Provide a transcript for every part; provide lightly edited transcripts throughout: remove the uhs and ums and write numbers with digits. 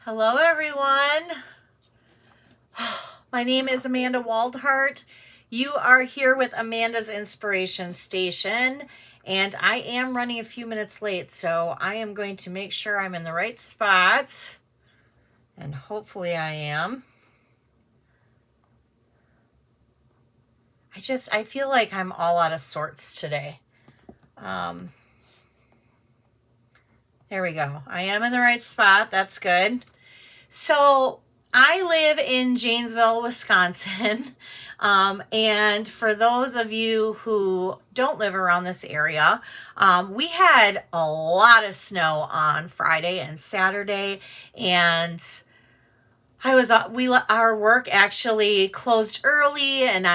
Hello, everyone. My name is Amanda Waldhart. You are here with Amanda's Inspiration Station, and I am running a few minutes late, so I am going to make sure I'm in the right spot, and hopefully I am. I feel like I'm all out of sorts today. There we go. I am in the right spot. That's good. So I live in Janesville, Wisconsin. And for those of you who don't live around this area, we had a lot of snow on Friday and Saturday, and our work actually closed early, and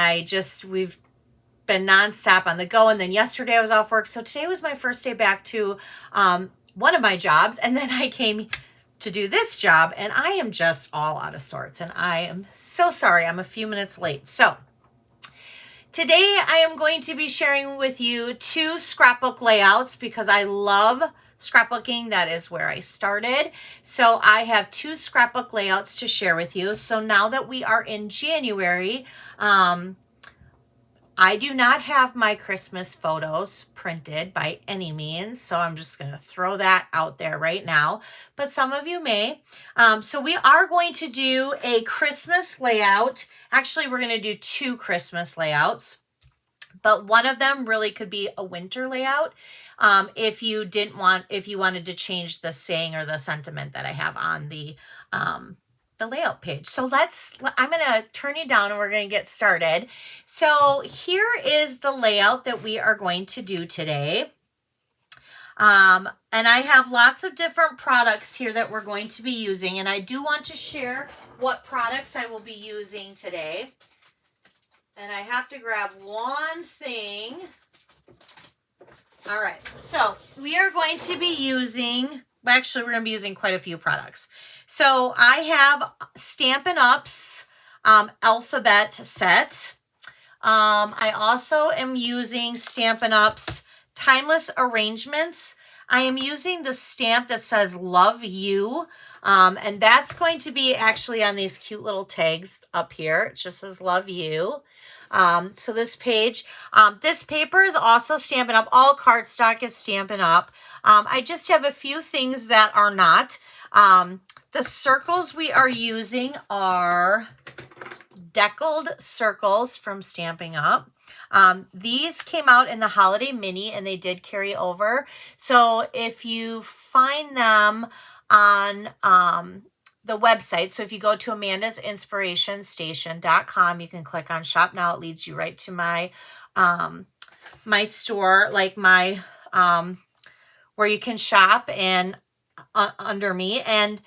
we've been nonstop on the go. And then yesterday I was off work, so today was my first day back to one of my jobs, and then I came to do this job, and I am just all out of sorts, and I am so sorry I'm a few minutes late. So today I am going to be sharing with you 2 scrapbook layouts because I love scrapbooking. That is where I started. So I have 2 scrapbook layouts to share with you. So now that we are in January, I do not have my Christmas photos printed by any means, so I'm just going to throw that out there right now, but some of you may. So we are going to do a Christmas layout. Actually, we're going to do 2 Christmas layouts, but one of them really could be a winter layout if you wanted to change the saying or the sentiment that I have on the layout page. So I'm going to turn you down and we're going to get started. So here is the layout that we are going to do today. And I have lots of different products here that we're going to be using, and I do want to share what products I will be using today. And I have to grab one thing. All right, so we are going to be using, actually we're going to be using quite a few products. So I have Stampin' Up's alphabet set. I also am using Stampin' Up's Timeless Arrangements. I am using the stamp that says Love You. And that's going to be actually on these cute little tags up here. It just says Love You. So this page, this paper is also Stampin' Up. All cardstock is Stampin' Up. I just have a few things that are not. The circles we are using are deckled circles from Stampin' Up. These came out in the Holiday Mini, and they did carry over. So if you find them on the website, so if you go to amandasinspirationstation.com, you can click on Shop Now. It leads you right to my my store, like my where you can shop and under me. And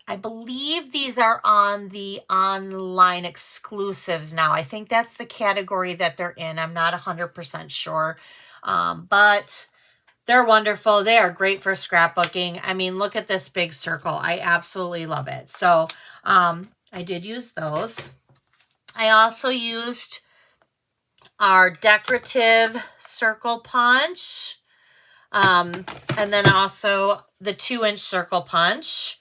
I believe these are on the online exclusives now. I think that's the category that they're in. I'm not 100% sure, but they're wonderful. They are great for scrapbooking. I mean, look at this big circle. I absolutely love it. So I did use those. I also used our decorative circle punch, and then also the 2-inch circle punch.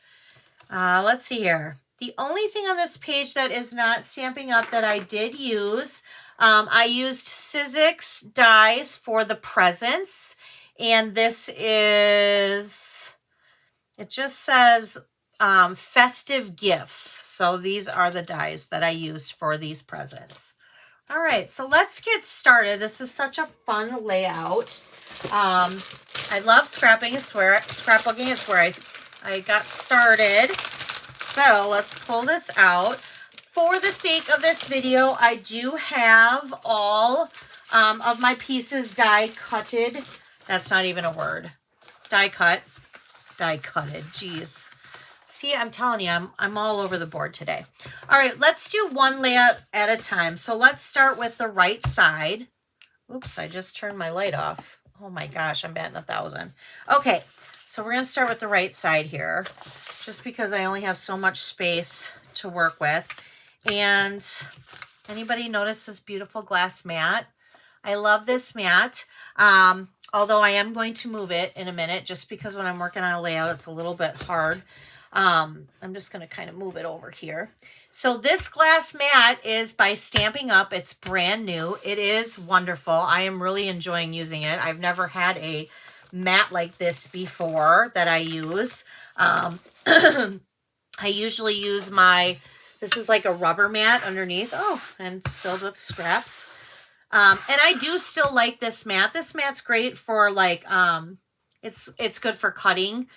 Let's see here. The only thing on this page that is not Stampin' Up that I did use, I used Sizzix dies for the presents. And this is, it just says festive gifts. So these are the dies that I used for these presents. All right, so let's get started. This is such a fun layout. I love scrapbooking. It's where I got started. So let's pull this out. For the sake of this video, I do have all of my pieces die cutted. That's not even a word. Die cutted. Geez. See, I'm telling you, I'm all over the board today. All right, let's do one layout at a time. So let's start with the right side. Oops, I just turned my light off. Oh my gosh, I'm batting 1,000. Okay, so we're going to start with the right side here, just because I only have so much space to work with. And anybody notice this beautiful glass mat? I love this mat. Although I am going to move it in a minute, just because when I'm working on a layout, it's a little bit hard. I'm just going to kind of move it over here. So this glass mat is by Stampin' Up. It's brand new. It is wonderful. I am really enjoying using it. I've never had a mat like this before that I use. I usually use this is like a rubber mat underneath. Oh, and it's filled with scraps. And I do still like this mat. This mat's great for like, it's good for cutting.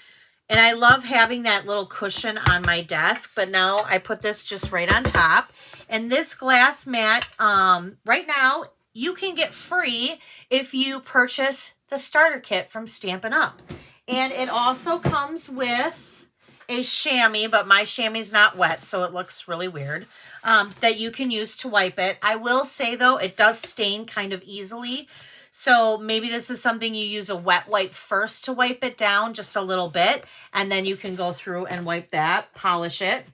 And I love having that little cushion on my desk, but now I put this just right on top. And this glass mat, right now, you can get free if you purchase the starter kit from Stampin' Up. And it also comes with a chamois, but my chamois is not wet, so it looks really weird, that you can use to wipe it. I will say, though, it does stain kind of easily. So maybe this is something you use a wet wipe first to wipe it down just a little bit, and then you can go through and wipe that, polish it.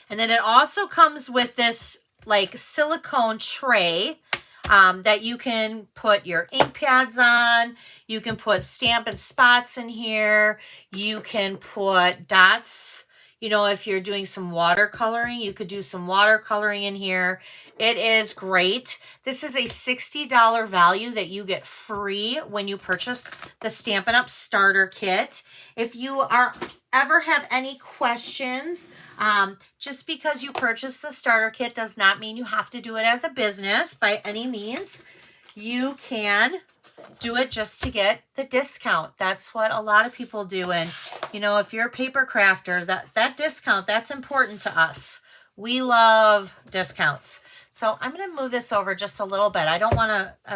And then it also comes with this like silicone tray that you can put your ink pads on. You can put Stampin' Spots in here. You can put dots. You know, if you're doing some watercoloring, you could do some watercoloring in here. It is great. This is a $60 value that you get free when you purchase the Stampin' Up! Starter Kit. If you ever have any questions, just because you purchase the starter kit does not mean you have to do it as a business by any means. You can do it just to get the discount. That's what a lot of people do. And, you know, if you're a paper crafter, that discount, that's important to us. We love discounts. So I'm going to move this over just a little bit. I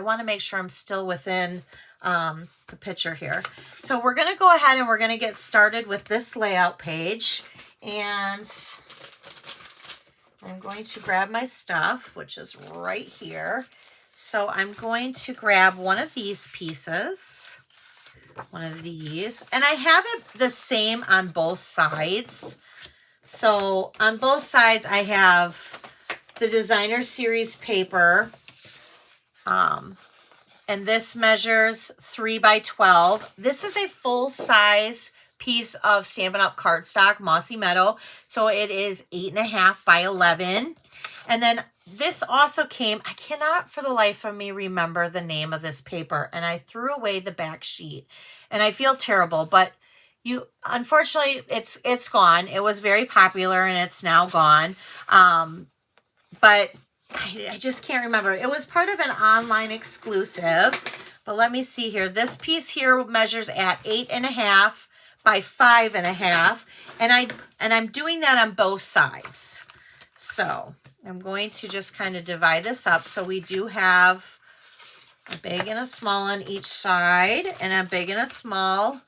want to make sure I'm still within the picture here. So we're going to go ahead and we're going to get started with this layout page. And I'm going to grab my stuff, which is right here. So I'm going to grab one of these pieces, one of these, and I have it the same on both sides. So on both sides, I have the Designer Series paper, and this measures 3 by 12. This is a full size piece of Stampin' Up! Cardstock, Mossy Meadow. So it is 8.5 by 11. And then this also came, I cannot for the life of me remember the name of this paper, and I threw away the back sheet. And I feel terrible, but unfortunately, it's gone. It was very popular and it's now gone. But I just can't remember. It was part of an online exclusive. But let me see here. This piece here measures at 8.5 by 5.5. And I'm doing that on both sides. So I'm going to just kind of divide this up. So we do have a big and a small on each side, and a big and a small.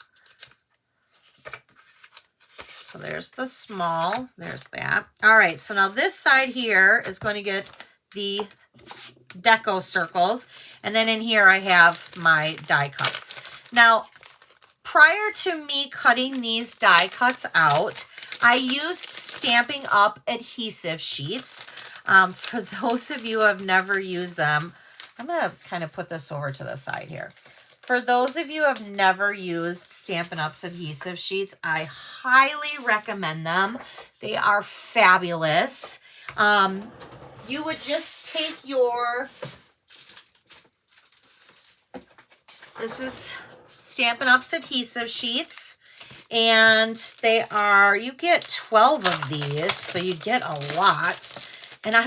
So there's the small, there's that. All right, so now this side here is going to get the deco circles. And then in here I have my die cuts. Now, prior to me cutting these die cuts out, I used Stampin' Up! Adhesive sheets. For those of you who have never used them, I'm going to kind of put this over to the side here. For those of you who have never used Stampin' Up's adhesive sheets, I highly recommend them. They are fabulous. You would just take this is Stampin' Up's adhesive sheets. And you get 12 of these, so you get a lot. And I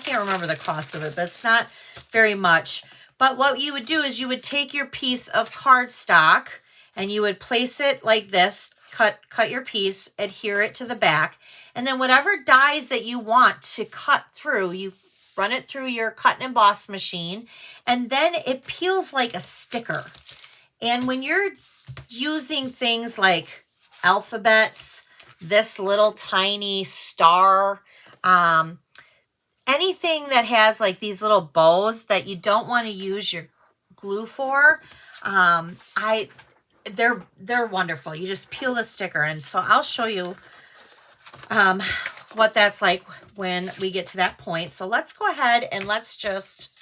can't remember the cost of it, but it's not very much. But what you would do is you would take your piece of cardstock and you would place it like this, cut your piece, adhere it to the back. And then whatever dies that you want to cut through, you run it through your cut and emboss machine, and then it peels like a sticker. And when you're using things like alphabets, this little tiny star, anything that has like these little bows that you don't want to use your glue for, they're wonderful. You just peel the sticker. And so I'll show you what that's like when we get to that point. So let's go ahead and let's just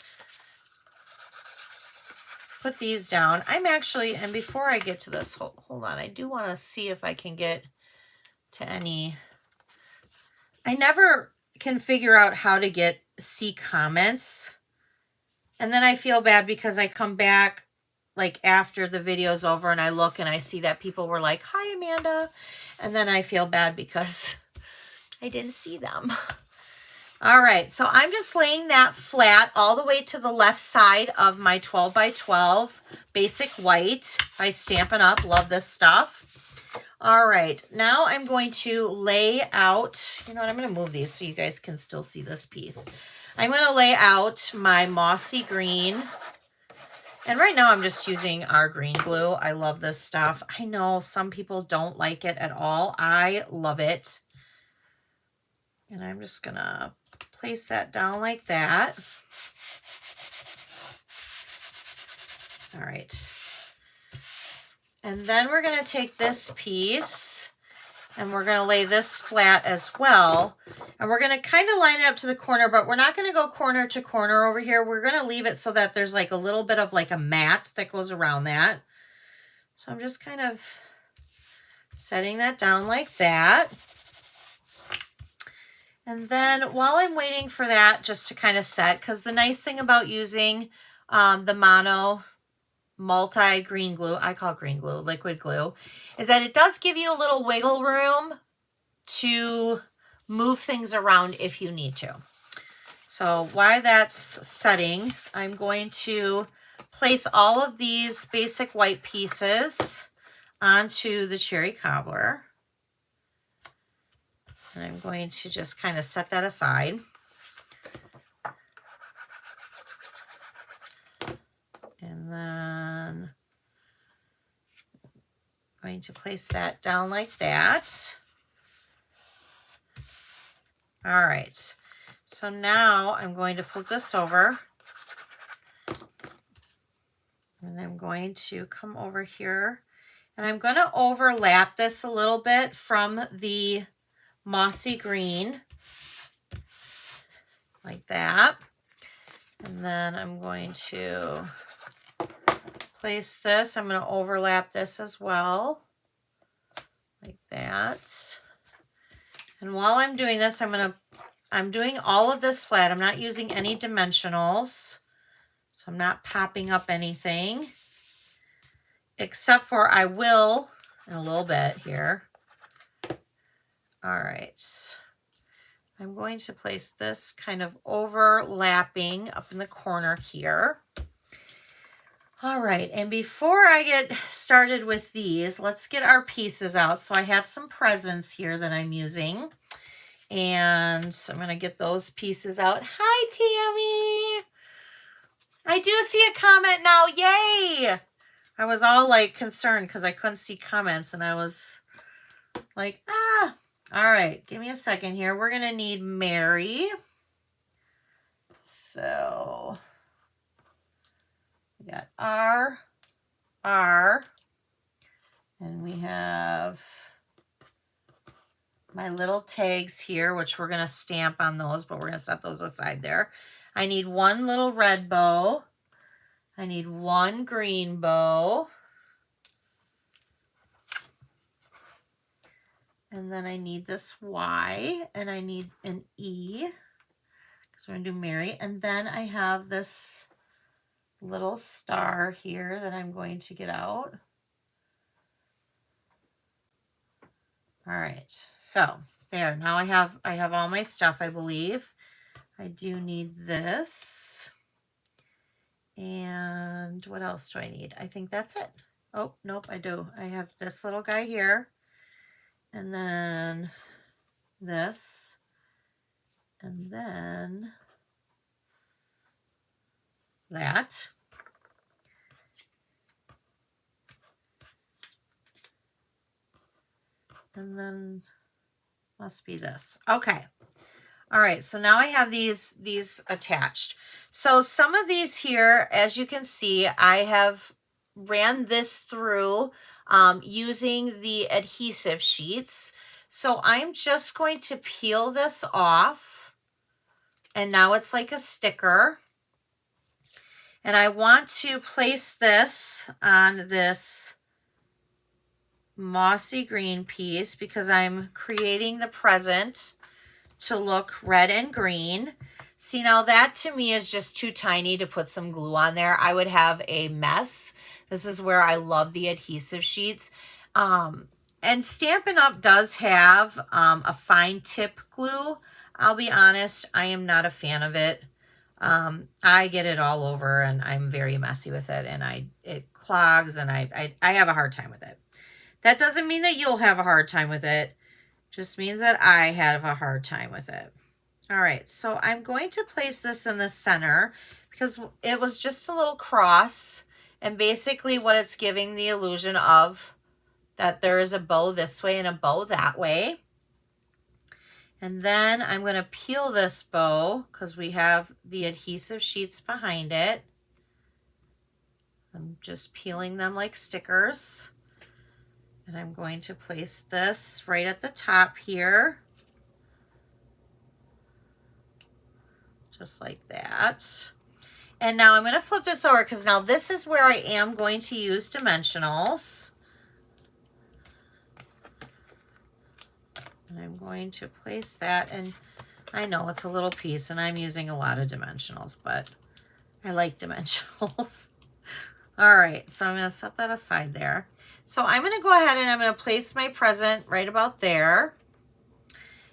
put these down. And before I get to this, hold on, I do want to see if I can get to any. I never can figure out how to see comments. And then I feel bad because I come back like after the video's over and I look and I see that people were like, "Hi, Amanda." And then I feel bad because I didn't see them. All right, so I'm just laying that flat all the way to the left side of my 12 by 12 basic white by Stampin' Up. Love this stuff. All right, now I'm going to lay out, you know what, I'm going to move these so you guys can still see this piece. I'm going to lay out my mossy green. And right now I'm just using our green glue. I love this stuff. I know some people don't like it at all. I love it. And I'm just going to place that down like that. All right. And then we're going to take this piece and we're going to lay this flat as well. And we're going to kind of line it up to the corner, but we're not going to go corner to corner over here. We're going to leave it so that there's like a little bit of like a mat that goes around that. So I'm just kind of setting that down like that. And then while I'm waiting for that just to kind of set, because the nice thing about using the mono multi green glue, I call green glue, liquid glue, is that it does give you a little wiggle room to move things around if you need to. So while that's setting, I'm going to place all of these basic white pieces onto the cherry cobbler. And I'm going to just kind of set that aside. And then I'm going to place that down like that. All right. So now I'm going to flip this over. And I'm going to come over here. And I'm going to overlap this a little bit from the mossy green, like that. And then I'm going to place this. I'm going to overlap this as well, like that. And while I'm doing this, I'm doing all of this flat. I'm not using any dimensionals, so I'm not popping up anything, except for I will in a little bit here. All right. I'm going to place this kind of overlapping up in the corner here. All right, and before I get started with these, let's get our pieces out. So I have some presents here that I'm using, and so I'm going to get those pieces out. Hi, Tammy. I do see a comment now. Yay! I was all like concerned because I couldn't see comments, and I was like, ah. All right, give me a second here. We're going to need Mary. So we got R, and we have my little tags here, which we're going to stamp on those, but we're going to set those aside there. I need one little red bow. I need one green bow. And then I need this Y, and I need an E, because we're going to do Mary. And then I have this little star here that I'm going to get out. All right, so there. Now I have all my stuff, I believe. I do need this. And what else do I need? I think that's it. Oh, nope, I do. I have this little guy here. And then this. And then that. And then must be this. Okay. All right, so now I have these attached. So some of these here, as you can see, I have ran this through using the adhesive sheets. So I'm just going to peel this off, and now it's like a sticker. And I want to place this on this mossy green piece because I'm creating the present to look red and green. See, now that to me is just too tiny to put some glue on there. I would have a mess. This is where I love the adhesive sheets. And Stampin' Up! Does have a fine tip glue. I'll be honest, I am not a fan of it. I get it all over and I'm very messy with it, and it clogs, and I have a hard time with it. That doesn't mean that you'll have a hard time with it. Just means that I have a hard time with it. All right, so I'm going to place this in the center because it was just a little cross, and basically what it's giving the illusion of that there is a bow this way and a bow that way. And then I'm going to peel this bow because we have the adhesive sheets behind it. I'm just peeling them like stickers. And I'm going to place this right at the top here. Just like that. And now I'm going to flip this over because now this is where I am going to use dimensionals. And I'm going to place that, and I know it's a little piece and I'm using a lot of dimensionals, but I like dimensionals. All right, so I'm going to set that aside there. So I'm going to go ahead and I'm going to place my present right about there.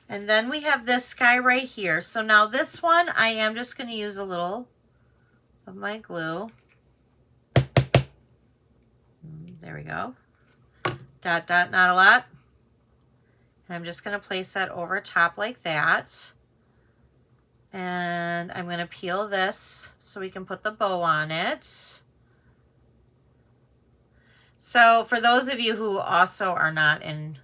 And then we have this guy right here. So now this one, I am just going to use a little of my glue. There we go. Dot, dot, not a lot. And I'm just going to place that over top like that. And I'm going to peel this so we can put the bow on it. So for those of you who also are not in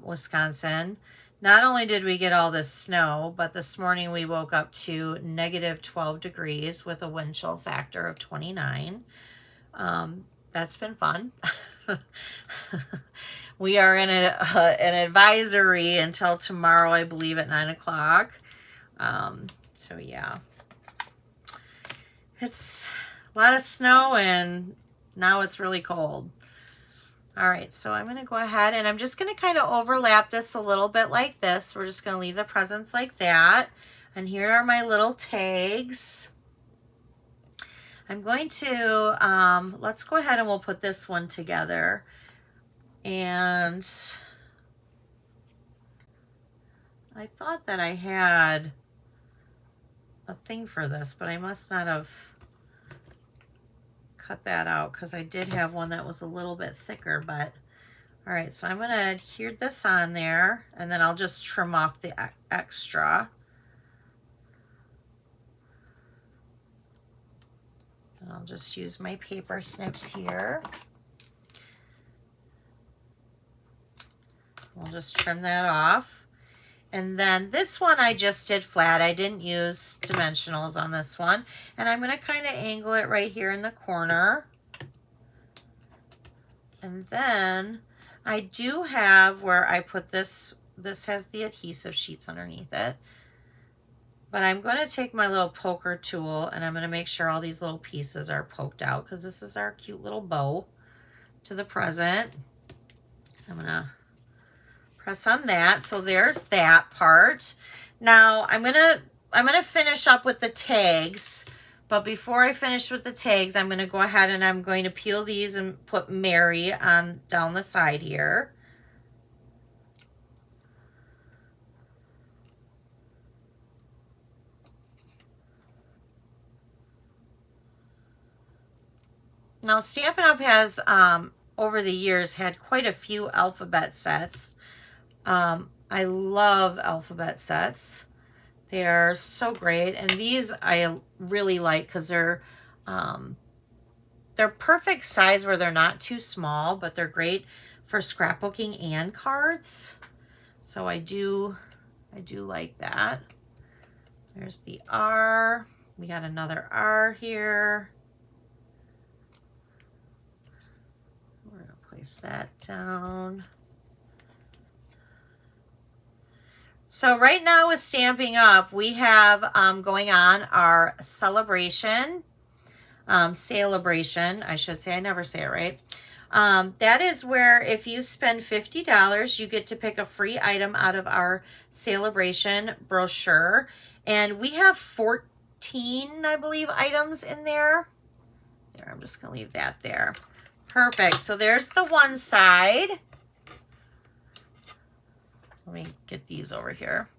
Wisconsin, not only did we get all this snow, but this morning we woke up to negative 12 degrees with a wind chill factor of 29. That's been fun. We are in an advisory until tomorrow, I believe, at 9 o'clock. So yeah, it's a lot of snow and now it's really cold. All right, so I'm going to go ahead and I'm just going to kind of overlap this a little bit like this. We're just going to leave the presents like that. And here are my little tags. I'm going to, let's go ahead and we'll put this one together. And I thought that I had a thing for this, but I must not have cut that out because I did have one that was a little bit thicker. But all right, so I'm going to adhere this on there, and then I'll just trim off the extra. And I'll just use my paper snips here. We'll just trim that off. And then this one I just did flat. I didn't use dimensionals on this one. And I'm going to kind of angle it right here in the corner. And then I do have where I put this, this has the adhesive sheets underneath it. But I'm going to take my little poker tool and I'm going to make sure all these little pieces are poked out because this is our cute little bow to the present. I'm going to press on that. So there's that part. Now I'm gonna finish up with the tags, but before I finish with the tags, I'm gonna go ahead and I'm going to peel these and put Mary on down the side here. Now Stampin' Up! Has over the years had quite a few alphabet sets. I love alphabet sets. They are so great. And these I really like because they're perfect size where they're not too small, but they're great for scrapbooking and cards. So I do like that. There's the R. We got another R here. We're going to place that down. So right now with Stamping Up, we have going on our celebration, celebration, I should say, I never say it right, That is where if you spend $50, you get to pick a free item out of our celebration brochure. And we have 14, I believe, items in there. There, I'm just going to leave that there. Perfect. So there's the one side. Let me get these over here.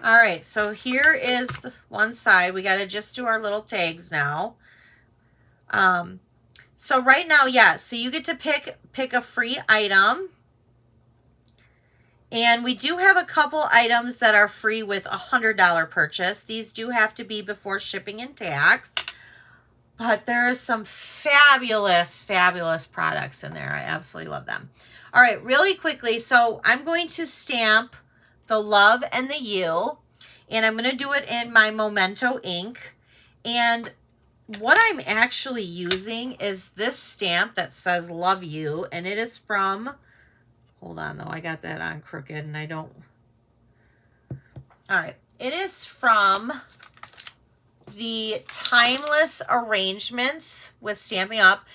All right, so here is the one side. We got to just do our little tags now. So right now, yeah, so you get to pick a free item. And we do have a couple items that are free with a $100 purchase. These do have to be before shipping and tax. But there's some fabulous, fabulous products in there. I absolutely love them. All right, really quickly. So I'm going to stamp the love and the you. And I'm going to do it in my Memento ink. And what I'm actually using is this stamp that says love you. And it is from, hold on though, I got that on crooked and I don't. All right, it is from the Timeless Arrangements with Stamping Up.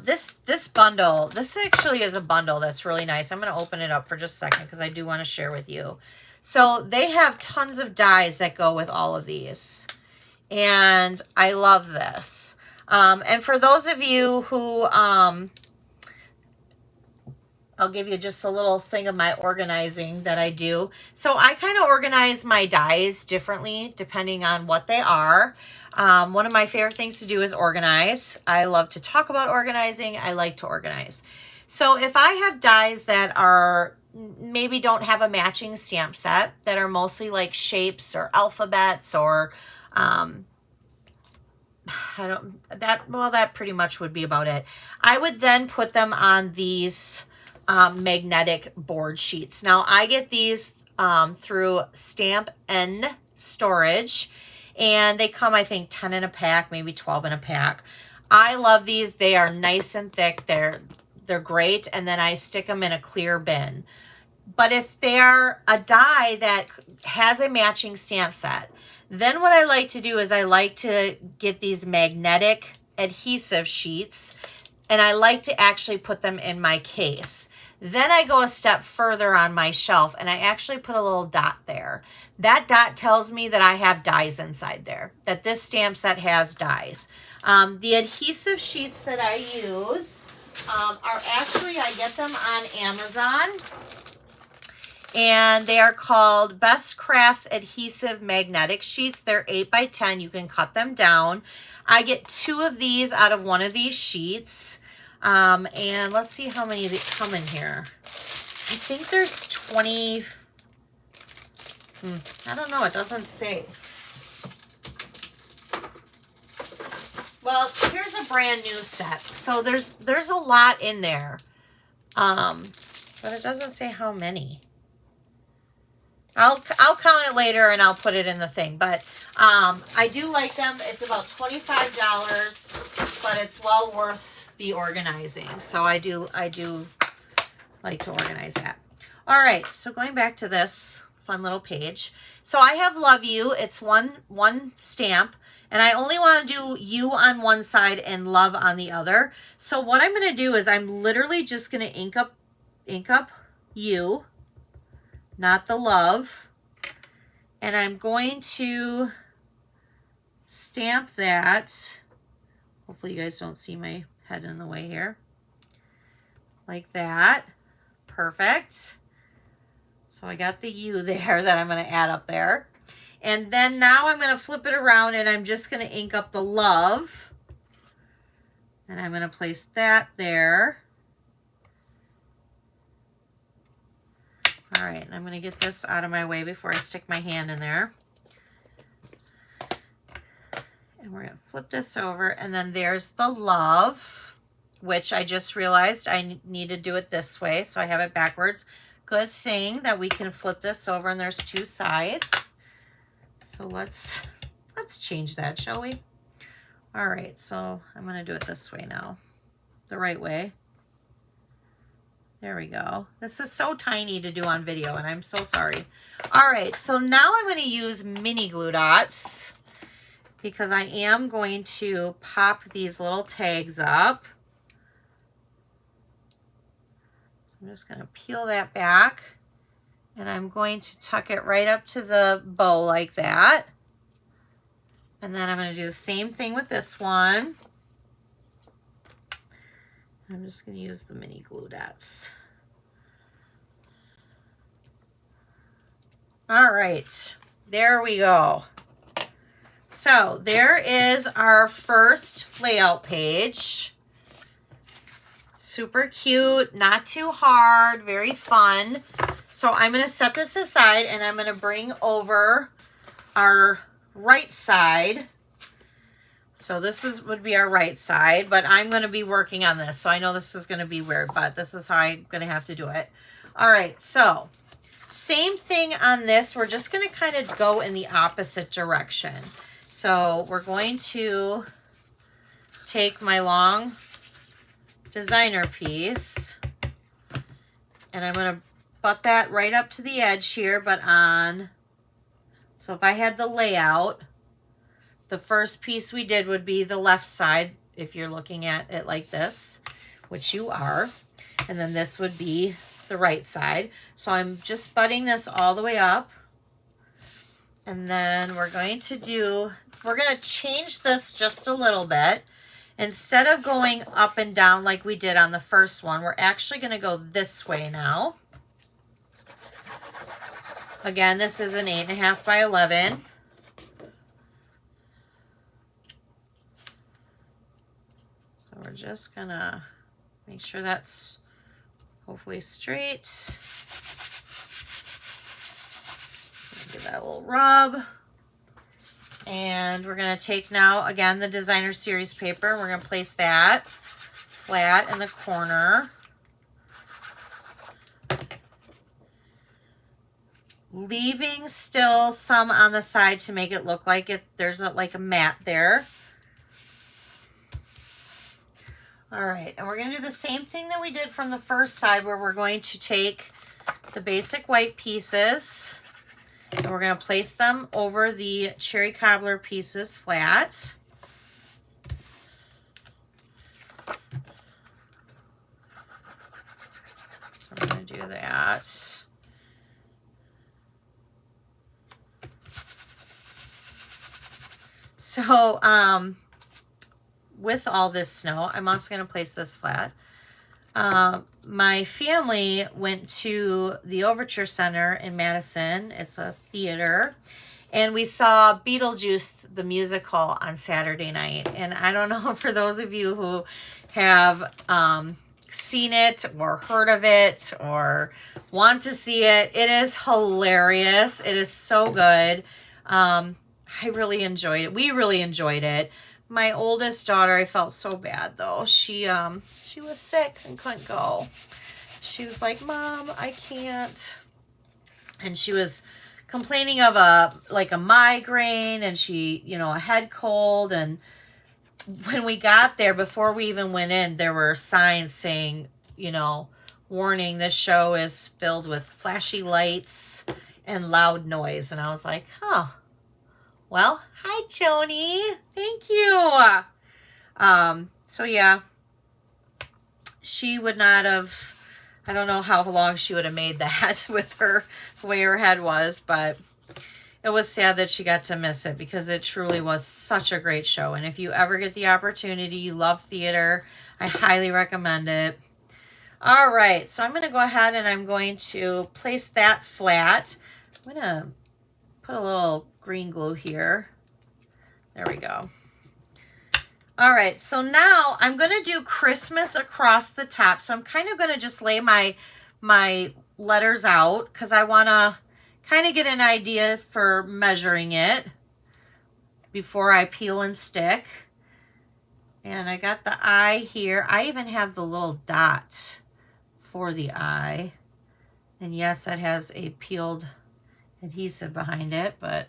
This bundle, this actually is a bundle that's really nice. I'm going to open it up for just a second because I do want to share with you. So they have tons of dies that go with all of these. And I love this. And for those of you who, I'll give you just a little thing of my organizing that I do. So I kind of organize my dies differently depending on what they are. One of my favorite things to do is organize. I love to talk about organizing. I like to organize. So if I have dies that are maybe don't have a matching stamp set, that are mostly like shapes or alphabets or that pretty much would be about it. I would then put them on these magnetic board sheets. Now I get these through Stamp N Storage, and they come, I think, 10 in a pack, maybe 12 in a pack. I love these. They are nice and thick. They're great. And then I stick them in a clear bin. But if they're a die that has a matching stamp set, then what I like to do is I like to get these magnetic adhesive sheets, and I like to actually put them in my case. Then I go a step further on my shelf, and I actually put a little dot there. That dot tells me that I have dies inside there, that this stamp set has dies. The adhesive sheets that I use are actually, I get them on Amazon. And they are called Best Crafts Adhesive Magnetic Sheets. They're 8 by 10. You can cut them down. I get 2 of these out of one of these sheets. And let's see how many come in here. I think there's 20. I don't know. It doesn't say. Well, here's a brand new set. So there's a lot in there. But it doesn't say how many. I'll count it later and I'll put it in the thing. But I do like them. It's about $25, but it's well worth the organizing. So I do like to organize that. All right, so going back to this fun little page. So I have Love You. It's one stamp. And I only want to do you on one side and love on the other. So what I'm going to do is I'm literally just going to ink up you, not the love. And I'm going to stamp that. Hopefully you guys don't see my head in the way here. Like that. Perfect. So I got the you there that I'm going to add up there. And then now I'm going to flip it around and I'm just going to ink up the love. And I'm going to place that there. All right, and I'm going to get this out of my way before I stick my hand in there. And we're going to flip this over, and then there's the love, which I just realized I need to do it this way, so I have it backwards. Good thing that we can flip this over, and there's 2 sides. So let's change that, shall we? All right, so I'm going to do it this way now, the right way. There we go. This is so tiny to do on video, and I'm so sorry. All right, so now I'm going to use mini glue dots because I am going to pop these little tags up. So I'm just going to peel that back, and I'm going to tuck it right up to the bow like that. And then I'm going to do the same thing with this one. I'm just going to use the mini glue dots. All right, there we go. So there is our first layout page. Super cute, not too hard, very fun. So I'm going to set this aside, and I'm going to bring over our right side. So this would be our right side, but I'm going to be working on this. So I know this is going to be weird, but this is how I'm going to have to do it. All right, so same thing on this. We're just going to kind of go in the opposite direction. So we're going to take my long designer piece, and I'm going to butt that right up to the edge here, but on, so if I had the layout, the first piece we did would be the left side, if you're looking at it like this, which you are, and then this would be the right side. So I'm just butting this all the way up, and then we're going to change this just a little bit. Instead of going up and down like we did on the first one, we're actually going to go this way now. Again, this is an 8.5 by 11. So we're just going to make sure that's hopefully straight. Give that a little rub. And we're going to take now, again, the designer series paper, and we're going to place that flat in the corner. Leaving still some on the side to make it look like there's like a mat there. All right, and we're going to do the same thing that we did from the first side, where we're going to take the basic white pieces, and we're going to place them over the cherry cobbler pieces flat. So we're going to do that. So with all this snow, I'm also going to place this flat. My family went to the Overture Center in Madison. It's a theater. And we saw Beetlejuice, the musical, on Saturday night. And I don't know, for those of you who have seen it or heard of it or want to see it, it is hilarious. It is so good. I really enjoyed it. We really enjoyed it. My oldest daughter, I felt so bad though. She was sick and couldn't go. She was like, "Mom, I can't." And she was complaining of a migraine, and she, a head cold. And when we got there, before we even went in, there were signs saying, warning, this show is filled with flashy lights and loud noise. And I was like, huh. Well, hi, Joni. Thank you. So yeah, she would not have, I don't know how long she would have made that with the way her head was, but it was sad that she got to miss it, because it truly was such a great show. And if you ever get the opportunity, you love theater, I highly recommend it. All right, so I'm going to go ahead and I'm going to place that flat. I'm going to put a little green glue here. There we go. All right, so now I'm going to do Christmas across the top. So I'm kind of going to just lay my letters out, because I want to kind of get an idea for measuring it before I peel and stick. And I got the eye here. I even have the little dot for the eye. And yes, that has a peeled adhesive behind it, but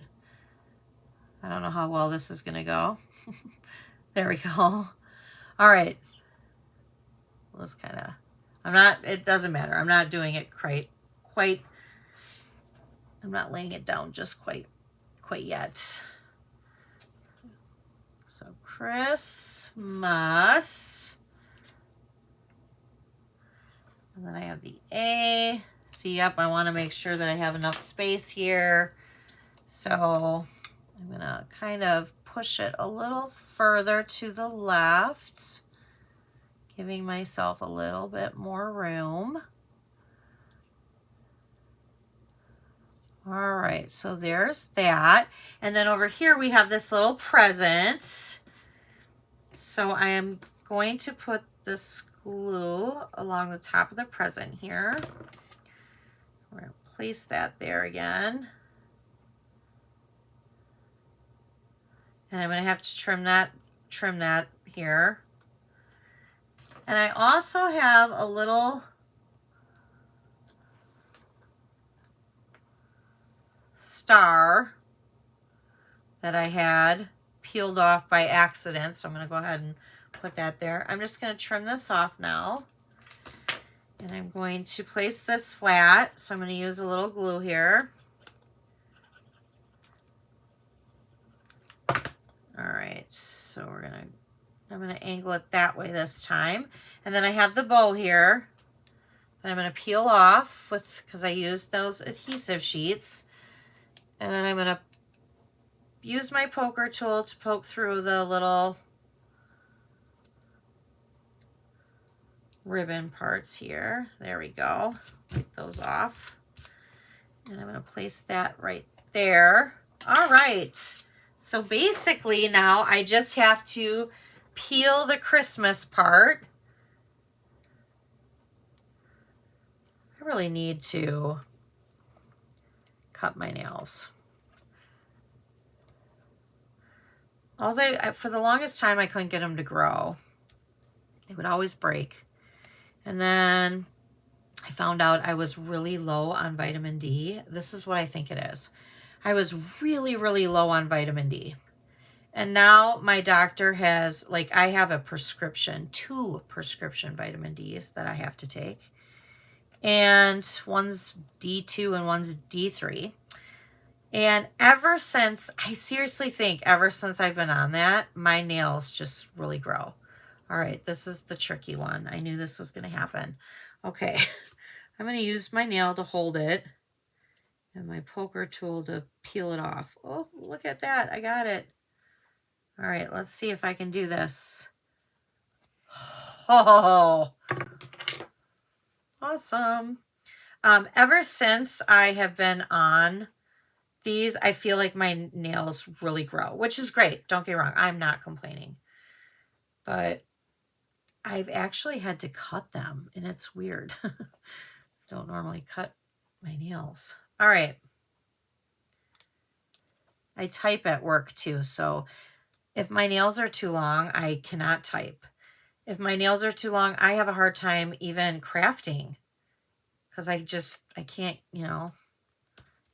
I don't know how well this is going to go. There we go. All right. Let's kind of, it doesn't matter. I'm not doing it quite, I'm not laying it down just quite yet. Christmas. And then I have the A. See, yep, I want to make sure that I have enough space here. So I'm going to kind of push it a little further to the left, giving myself a little bit more room. All right, so there's that. And then over here we have this little present. So I am going to put this glue along the top of the present here. We're going to place that there again. And I'm going to have to trim that here. And I also have a little star that I had peeled off by accident. So I'm going to go ahead and put that there. I'm just going to trim this off now. And I'm going to place this flat. So I'm going to use a little glue here. All right, so I'm gonna angle it that way this time. And then I have the bow here that I'm gonna peel off because I used those adhesive sheets. And then I'm gonna use my poker tool to poke through the little ribbon parts here. There we go, take those off. And I'm gonna place that right there. All right. So basically now I just have to peel the Christmas part. I really need to cut my nails. For the longest time I couldn't get them to grow. They would always break. And then I found out I was really low on vitamin D. This is what I think it is. I was really, really low on vitamin D. And now my doctor has, I have a prescription, 2 prescription vitamin Ds that I have to take. And one's D2 and one's D3. And I seriously think ever since I've been on that, my nails just really grow. All right, this is the tricky one. I knew this was going to happen. Okay, I'm going to use my nail to hold it. And my poker tool to peel it off. Oh, look at that. I got it. All right, let's see if I can do this. Oh, awesome. Ever since I have been on these, I feel like my nails really grow, which is great. Don't get me wrong. I'm not complaining. But I've actually had to cut them, and it's weird. I don't normally cut my nails. All right. I type at work too, so if my nails are too long, I cannot type. If my nails are too long, I have a hard time even crafting because I can't,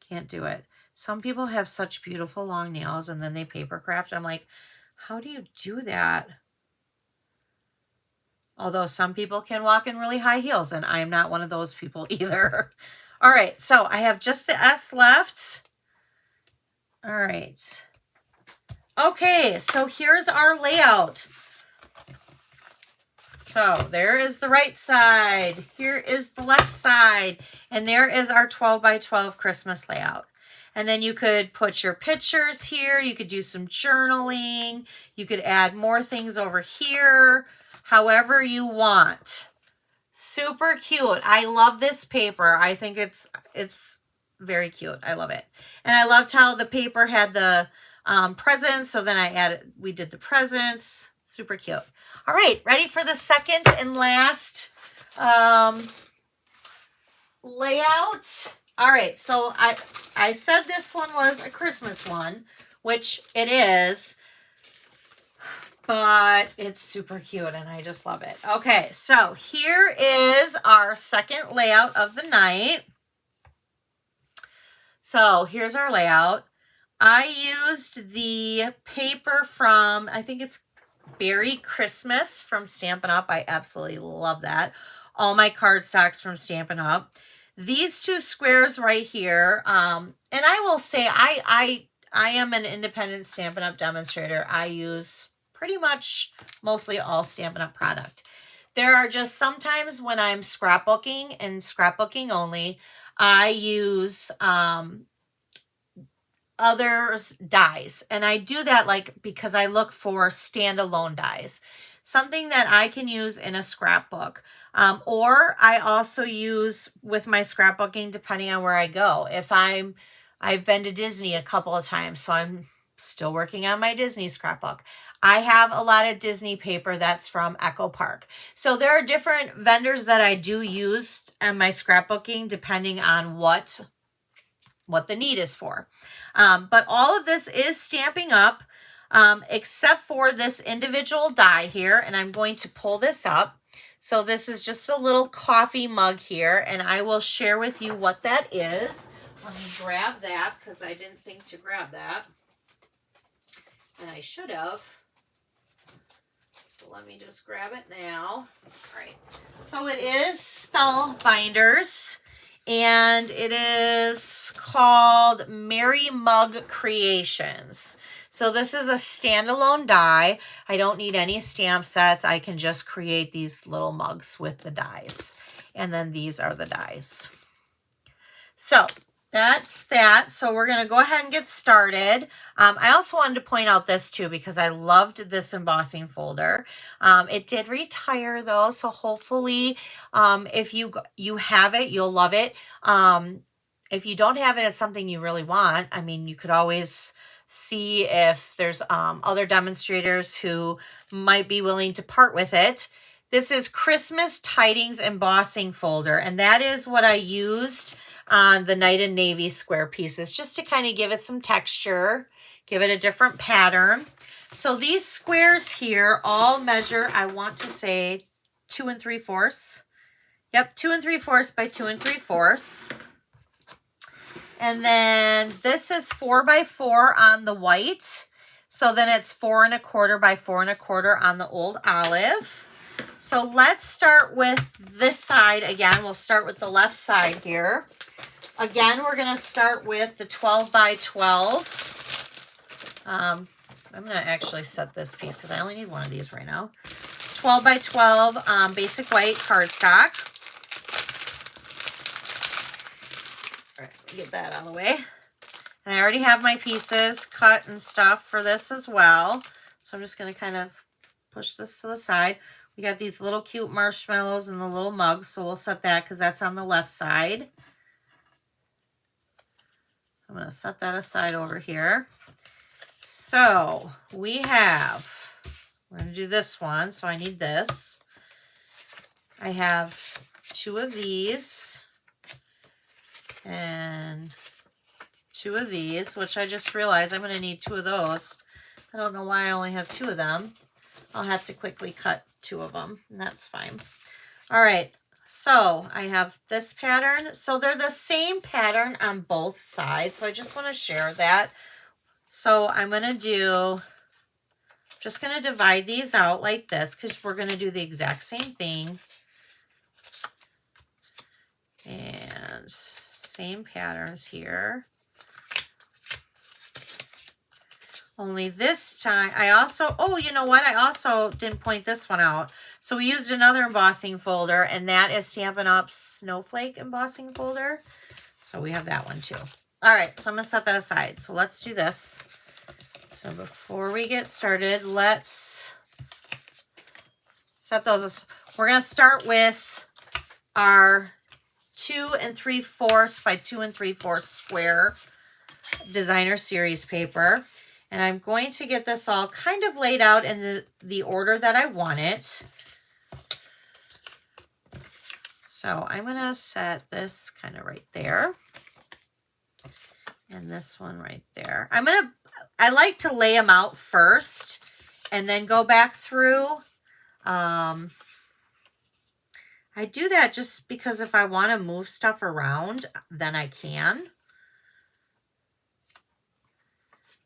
can't do it. Some people have such beautiful long nails and then they paper craft. I'm like, how do you do that? Although some people can walk in really high heels, and I'm not one of those people either. All right, so I have just the S left. All right. Okay, so here's our layout. So there is the right side. Here is the left side. And there is our 12 by 12 Christmas layout. And then you could put your pictures here. You could do some journaling. You could add more things over here, however you want. Super cute. I love this paper. I think it's very cute. I love it. And I loved how the paper had the presents. So then we did the presents. Super cute. All right, ready for the second and last layout? All right, so I said this one was a Christmas one, which it is, but it's super cute and I just love it. Okay, so here is our second layout of the night. So here's our layout. I used the paper from, I think it's Berry Christmas from Stampin' Up. I absolutely love that. All my cardstocks from Stampin' Up. These 2 squares right here, and I will say I am an independent Stampin' Up demonstrator. I use pretty much mostly all Stampin' Up! Product. There are just sometimes when I'm scrapbooking and scrapbooking only, I use others dies, and I do that like because I look for standalone dies, something that I can use in a scrapbook, or I also use with my scrapbooking depending on where I go. If I've been to Disney a couple of times, so I'm still working on my Disney scrapbook. I have a lot of Disney paper that's from Echo Park. So there are different vendors that I do use in my scrapbooking depending on what the need is for. But all of this is Stamping Up, except for this individual die here. And I'm going to pull this up. So this is just a little coffee mug here, and I will share with you what that is. Let me grab that because I didn't think to grab that. And I should have. So let me just grab it now. All right. So it is Spellbinders. And it is called Mary Mug Creations. So this is a standalone die. I don't need any stamp sets. I can just create these little mugs with the dies. And then these are the dies. So that's that. So we're going to go ahead and get started. I also wanted to point out this too because I loved this embossing folder. It did retire though, so hopefully if you have it, you'll love it. If you don't have it, it's something you really want. I mean, you could always see if there's other demonstrators who might be willing to part with it. This is Christmas Tidings Embossing Folder, and that is what I used on the Night and Navy square pieces, just to kind of give it some texture, give it a different pattern. So these squares here all measure, I want to say 2 3/4. Yep, 2 3/4 by 2 3/4. And then this is 4 by 4 on the white. So then it's 4 1/4 by 4 1/4 on the old olive. So let's start with this side again. We'll start with the left side here. Again, we're going to start with the 12 by 12. I'm going to actually set this piece because I only need one of these right now. 12 by 12 basic white cardstock. All right, let me get that out of the way. And I already have my pieces cut and stuff for this as well. So I'm just going to kind of push this to the side. We got these little cute marshmallows and the little mugs, so we'll set that because that's on the left side. So I'm going to set that aside over here. So we're going to do this one, so I need this. I have 2 of these and 2 of these, which I just realized I'm going to need 2 of those. I don't know why I only have 2 of them. I'll have to quickly cut 2 of them, and that's fine. All right, so I have this pattern. So they're the same pattern on both sides, so I just want to share that. So I'm going to just going to divide these out like this because we're going to do the exact same thing. And same patterns here. Only this time, I also, oh, you know what? I also didn't point this one out. So we used another embossing folder, and that is Stampin' Up! Snowflake embossing folder. So we have that one too. All right, so I'm going to set that aside. So let's do this. So before we get started, let's set those. We're going to start with our 2 3/4 by 2 3/4 square designer series paper. And I'm going to get this all kind of laid out in the order that I want it. So I'm going to set this kind of right there. And this one right there. I like to lay them out first and then go back through. I do that just because if I want to move stuff around, then I can.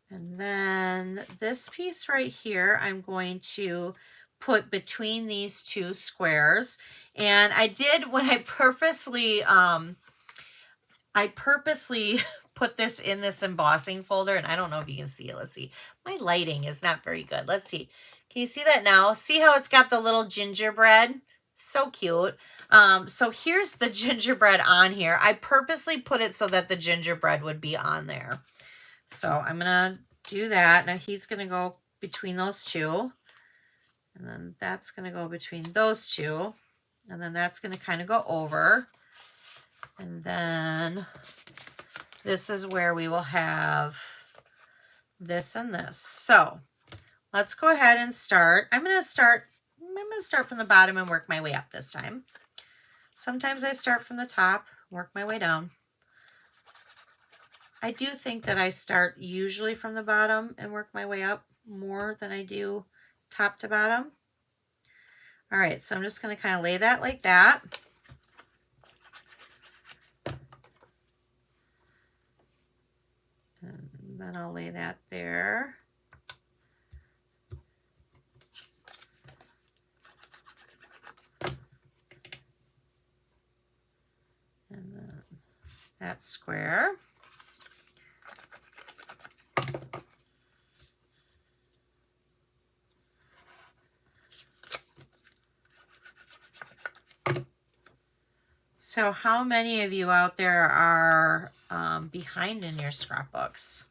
And then this piece right here, I'm going to put between these 2 squares. And I did when I purposely put this in this embossing folder, and I don't know if you can see it. Let's see. My lighting is not very good. Let's see. Can you see that now? See how it's got the little gingerbread? So cute. So here's the gingerbread on here. I purposely put it so that the gingerbread would be on there. So I'm going to do that. Now he's going to go between those two. And then that's going to go between those two. And then that's going to kind of go over. And then this is where we will have this and this. So let's go ahead and start. I'm going to start from the bottom and work my way up this time. Sometimes I start from the top, work my way down. I do think that I start usually from the bottom and work my way up more than I do top to bottom. All right, so I'm just going to kind of lay that like that. And then I'll lay that there. And then that square. So how many of you out there are behind in your scrapbooks?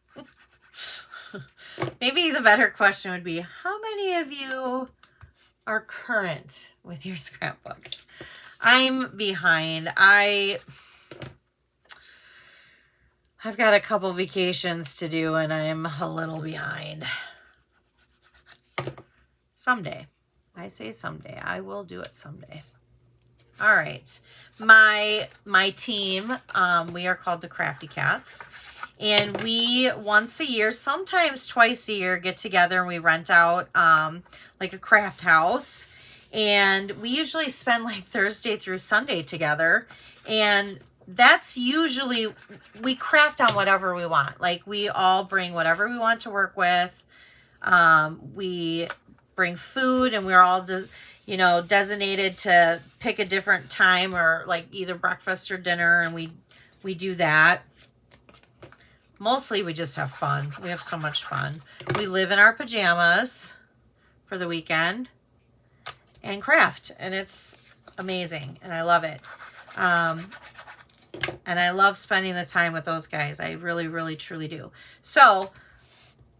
Maybe the better question would be, how many of you are current with your scrapbooks? I'm behind. I've got a couple vacations to do and I'm a little behind. Someday. I say someday. I will do it someday. All right. My team, we are called the Crafty Cats. And we, once a year, sometimes twice a year, get together and we rent out like a craft house. And we usually spend like Thursday through Sunday together. And that's usually, we craft on whatever we want. Like we all bring whatever we want to work with. We bring food and we're all, designated to pick a different time or like either breakfast or dinner. And we do that. Mostly we just have fun. We have so much fun. We live in our pajamas for the weekend and craft. And it's amazing. And I love it. And I love spending the time with those guys. I really, really, truly do. So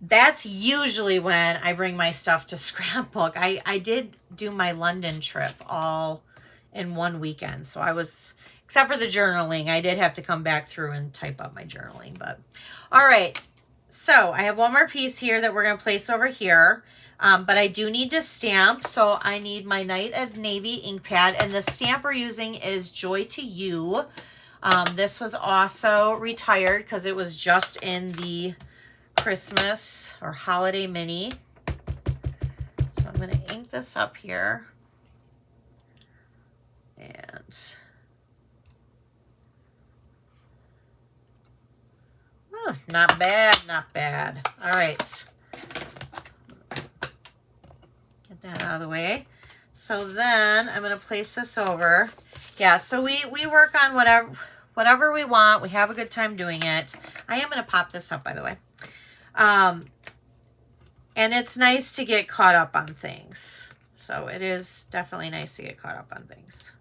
that's usually when I bring my stuff to Scrapbook. I did do my London trip all in one weekend. So I was, except for the journaling, I did have to come back through and type up my journaling. But all right. So I have one more piece here that we're going to place over here. But I do need to stamp. So I need my Night of Navy ink pad. And the stamp we're using is Joy to You. This was also retired because it was just in the Christmas or holiday mini. So I'm going to ink this up here. And not bad, not bad. All right. Get that out of the way. So then I'm going to place this over. Yeah, so we work on whatever we want. We have a good time doing it. I am going to pop this up, by the way. And it's nice to get caught up on things. So it is definitely nice to get caught up on things.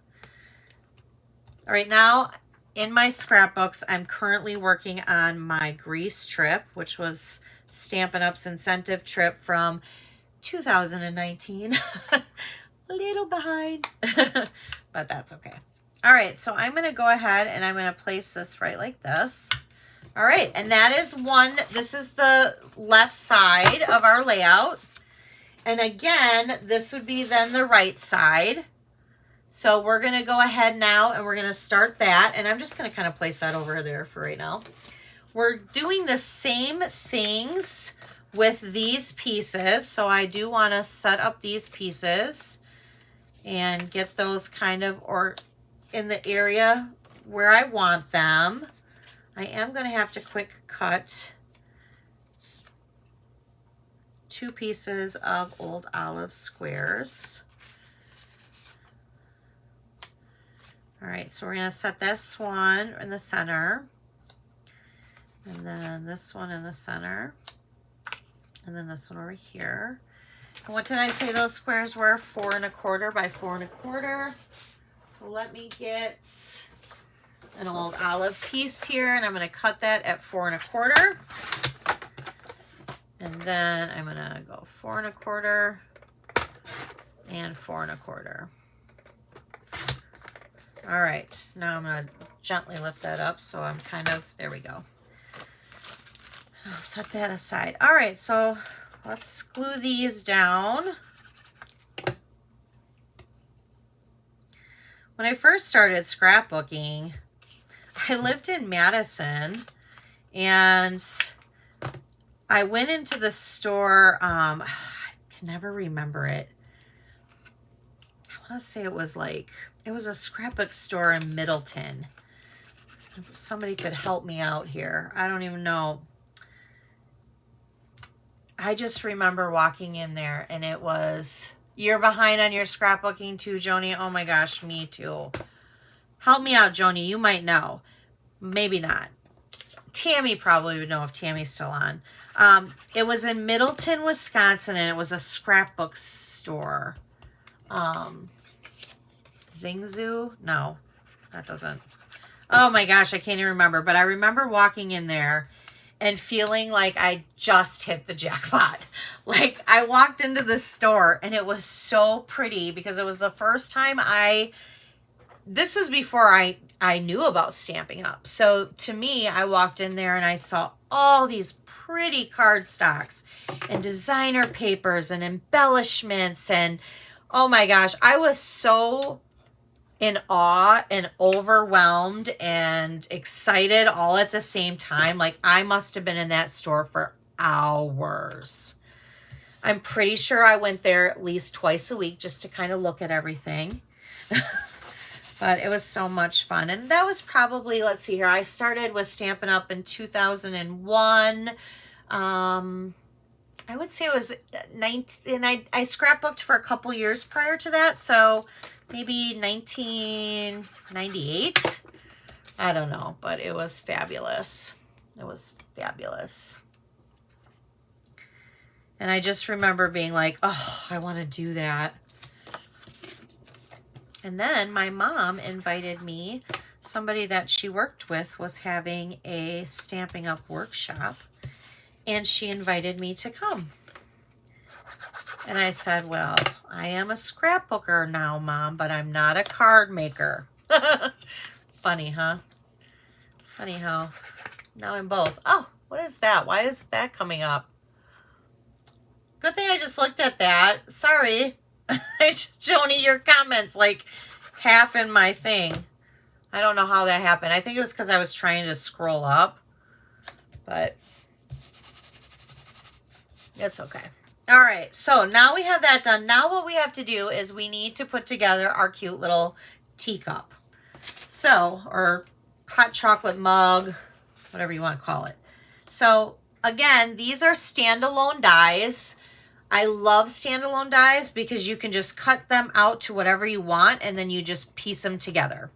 All right, now in my scrapbooks, I'm currently working on my Greece trip, which was Stampin' Up's incentive trip from 2019. A little behind, but that's okay. All right, so I'm going to go ahead and I'm going to place this right like this. All right, and that is one. This is the left side of our layout. And again, this would be then the right side. So we're going to go ahead now and we're going to start that. And I'm just going to kind of place that over there for right now. We're doing the same things with these pieces. So I do want to set up these pieces and get those kind of or in the area where I want them. I am going to have to quick cut 2 pieces of old olive squares. All right, so we're going to set this one in the center, and then this one in the center, and then this one over here. What did I say those squares were? 4 1/4 by 4 1/4. So let me get an old olive piece here, and I'm going to cut that at 4 1/4. And then I'm going to go 4 1/4 and 4 1/4. All right, now I'm going to gently lift that up so I'm kind of, there we go. I'll set that aside. All right, so let's glue these down. When I first started scrapbooking, I lived in Madison, and I went into the store, I can never remember it. I want to say it was a scrapbook store in Middleton. If somebody could help me out here. I don't even know. I just remember walking in there, and it was, you're behind on your scrapbooking too, Joni? Oh my gosh, me too. Help me out, Joni. You might know. Maybe not. Tammy probably would know if Tammy's still on. It was in Middleton, Wisconsin, and it was a scrapbook store. Zingzu? No, that doesn't. Oh my gosh, I can't even remember. But I remember walking in there and feeling like I just hit the jackpot. Like, I walked into the store, and it was so pretty because it was the first time this was before I knew about Stampin' Up. So to me, I walked in there and I saw all these pretty cardstocks and designer papers and embellishments, and oh my gosh, I was so in awe and overwhelmed and excited all at the same time. Like, I must have been in that store for hours. I'm pretty sure I went there at least twice a week just to kind of look at everything. But it was so much fun. And that was probably, let's see here, I started with Stampin' Up! In 2001. I would say it was 19, and I scrapbooked for a couple years prior to that. So maybe 1998. I don't know, but it was fabulous. It was fabulous. And I just remember being like, oh, I want to do that. And then my mom invited me, somebody that she worked with was having a Stampin' Up! Workshop, and she invited me to come. And I said, well, I am a scrapbooker now, Mom, but I'm not a card maker. Funny, huh? Funny how now I'm both. Oh, what is that? Why is that coming up? Good thing I just looked at that. Sorry. Joni, your comments like half in my thing. I don't know how that happened. I think it was because I was trying to scroll up, but it's okay. All right, so now we have that done. Now what we have to do is we need to put together our cute little teacup. So, or hot chocolate mug, whatever you want to call it. So again, these are standalone dies. I love standalone dies because you can just cut them out to whatever you want, and then you just piece them together.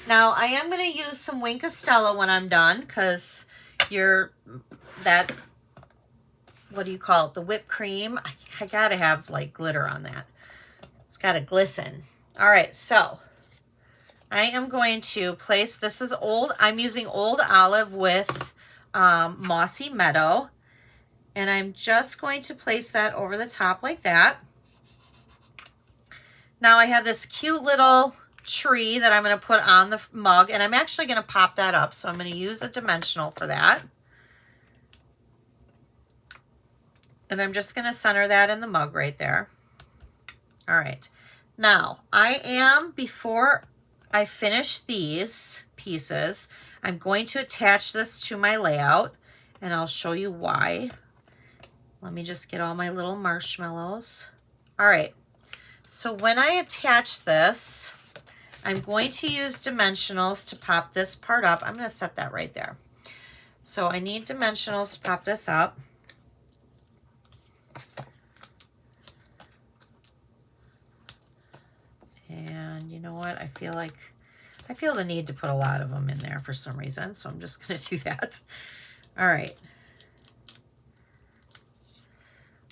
Now, I am going to use some Wink of Stella when I'm done, because that, what do you call it, the whipped cream, I got to have like glitter on that. It's got to glisten. All right, so I am going to place, this is old, I'm using Old Olive with Mossy Meadow. And I'm just going to place that over the top like that. Now I have this cute little tree that I'm going to put on the mug, and I'm actually going to pop that up. So I'm going to use a dimensional for that. And I'm just going to center that in the mug right there. All right. Now before I finish these pieces, I'm going to attach this to my layout, and I'll show you why. Let me just get all my little marshmallows. All right, so when I attach this, I'm going to use dimensionals to pop this part up. I'm going to set that right there. So I need dimensionals to pop this up. And you know what? I feel the need to put a lot of them in there for some reason, so I'm just going to do that. All right.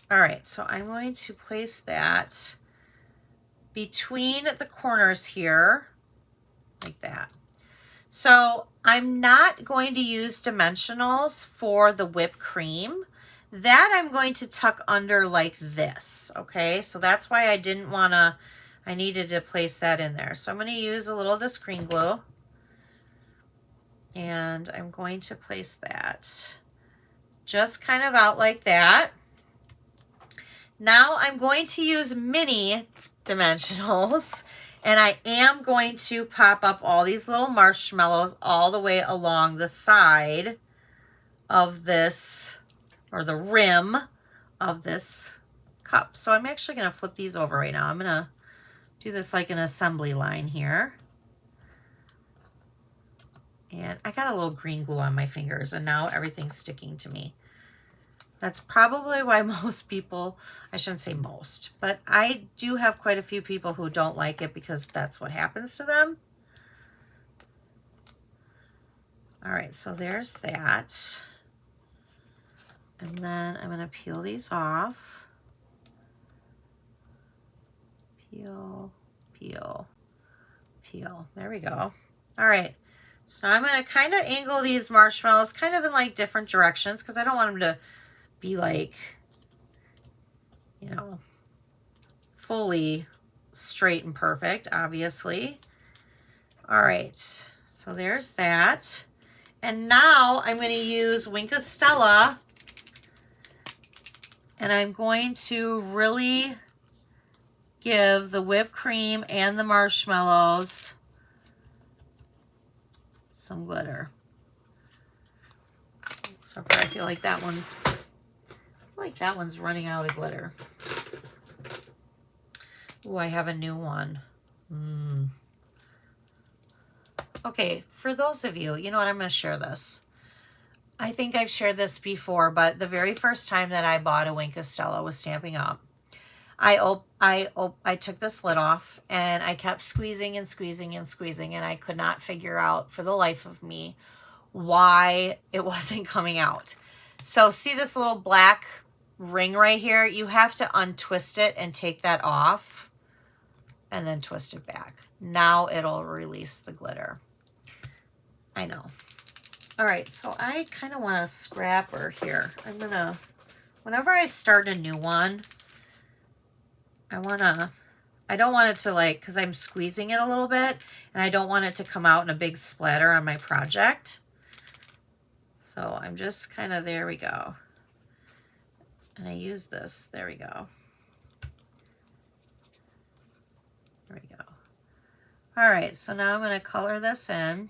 All right, so I'm going to place that between the corners here, like that. So I'm not going to use dimensionals for the whipped cream. That I'm going to tuck under like this, okay? So that's why I didn't want to, I needed to place that in there. So I'm going to use a little of this green glue. And I'm going to place that just kind of out like that. Now I'm going to use mini dimensionals, and I am going to pop up all these little marshmallows all the way along the side of this, or the rim of this cup. So I'm actually going to flip these over right now. I'm going to do this like an assembly line here. And I got a little green glue on my fingers, and now everything's sticking to me. That's probably why most people, I shouldn't say most, but I do have quite a few people who don't like it because that's what happens to them. All right, so there's that. And then I'm going to peel these off. Peel, peel, peel. There we go. All right. So I'm going to kind of angle these marshmallows kind of in like different directions because I don't want them to be like, you know, fully straight and perfect, obviously. All right. So there's that. And now I'm going to use Wink of Stella, and I'm going to really give the whipped cream and the marshmallows some glitter. Except for I feel like that one's running out of glitter. Ooh, I have a new one. Okay, for those of you, you know what, I'm going to share this. I think I've shared this before, but the very first time that I bought a Wink of Stella was Stampin' Up, I took this lid off and I kept squeezing and squeezing and squeezing, and I could not figure out for the life of me why it wasn't coming out. So see this little black ring right here? You have to untwist it and take that off and then twist it back. Now it'll release the glitter. I know. All right, so I kind of want a scrapper here. I'm gonna, whenever I start a new one, I don't want it to like, because I'm squeezing it a little bit, and I don't want it to come out in a big splatter on my project. So I'm just kind of, there we go. And I use this, there we go. There we go. All right, so now I'm going to color this in.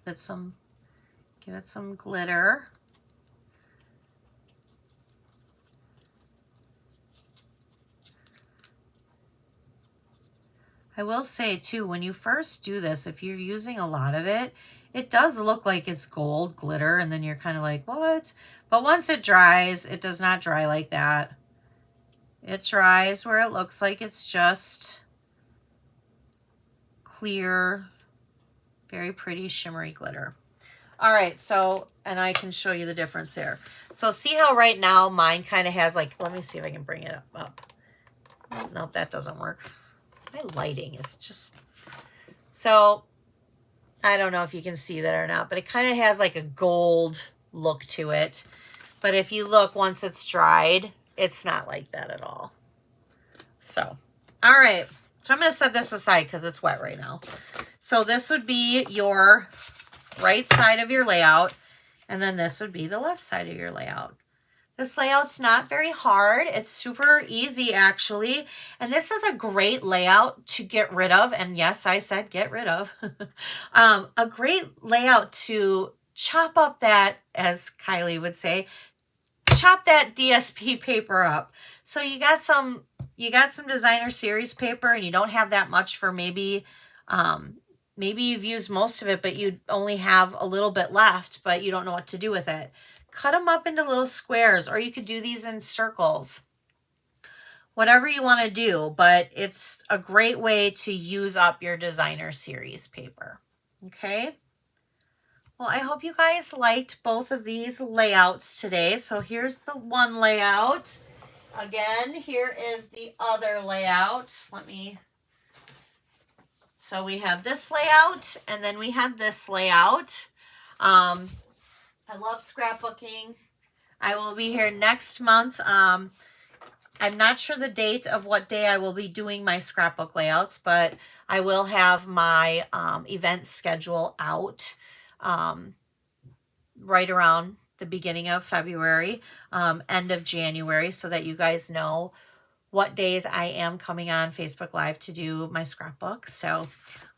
Give it some glitter. I will say too, when you first do this, if you're using a lot of it, it does look like it's gold glitter, and then you're kind of like, what? But once it dries, it does not dry like that. It dries where it looks like it's just clear, very pretty shimmery glitter. All right, so, and I can show you the difference there. So see how right now mine kind of has like, let me see if I can bring it up. Nope, that doesn't work. My lighting is just, so I don't know if you can see that or not, but it kind of has like a gold look to it. But if you look, once it's dried, it's not like that at all. So, all right. So I'm going to set this aside because it's wet right now. So this would be your right side of your layout, and then this would be the left side of your layout. This layout's not very hard. It's super easy, actually. And this is a great layout to get rid of. And yes, I said get rid of. A great layout to chop up that, as Kylie would say, chop that DSP paper up. So you got some designer series paper, and you don't have that much for maybe you've used most of it, but you only have a little bit left, but you don't know what to do with it. Cut them up into little squares, or you could do these in circles. Whatever you want to do, but it's a great way to use up your designer series paper. Okay? Well, I hope you guys liked both of these layouts today. So here's the one layout. Again, here is the other layout. So we have this layout, and then we have this layout. I love scrapbooking. I will be here next month. I'm not sure the date of what day I will be doing my scrapbook layouts, but I will have my event schedule out right around the beginning of February, end of January, so that you guys know what days I am coming on Facebook Live to do my scrapbook. So,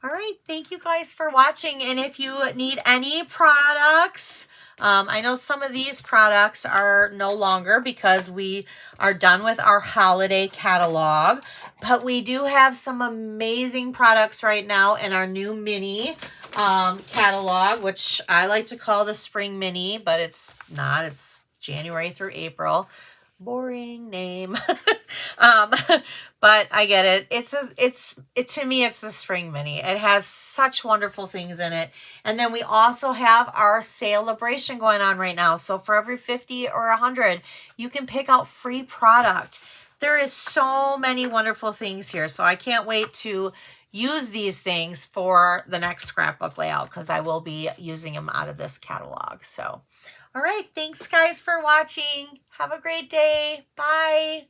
all right, thank you guys for watching. And if you need any products, I know some of these products are no longer because we are done with our holiday catalog, but we do have some amazing products right now in our new mini catalog, which I like to call the spring mini, but it's not. It's January through April. Boring name. But I get it. To me, it's the spring mini. It has such wonderful things in it. And then we also have our celebration going on right now. So for every 50 or 100, you can pick out free product. There is so many wonderful things here. So I can't wait to use these things for the next scrapbook layout, because I will be using them out of this catalog. So, all right. Thanks, guys, for watching. Have a great day. Bye.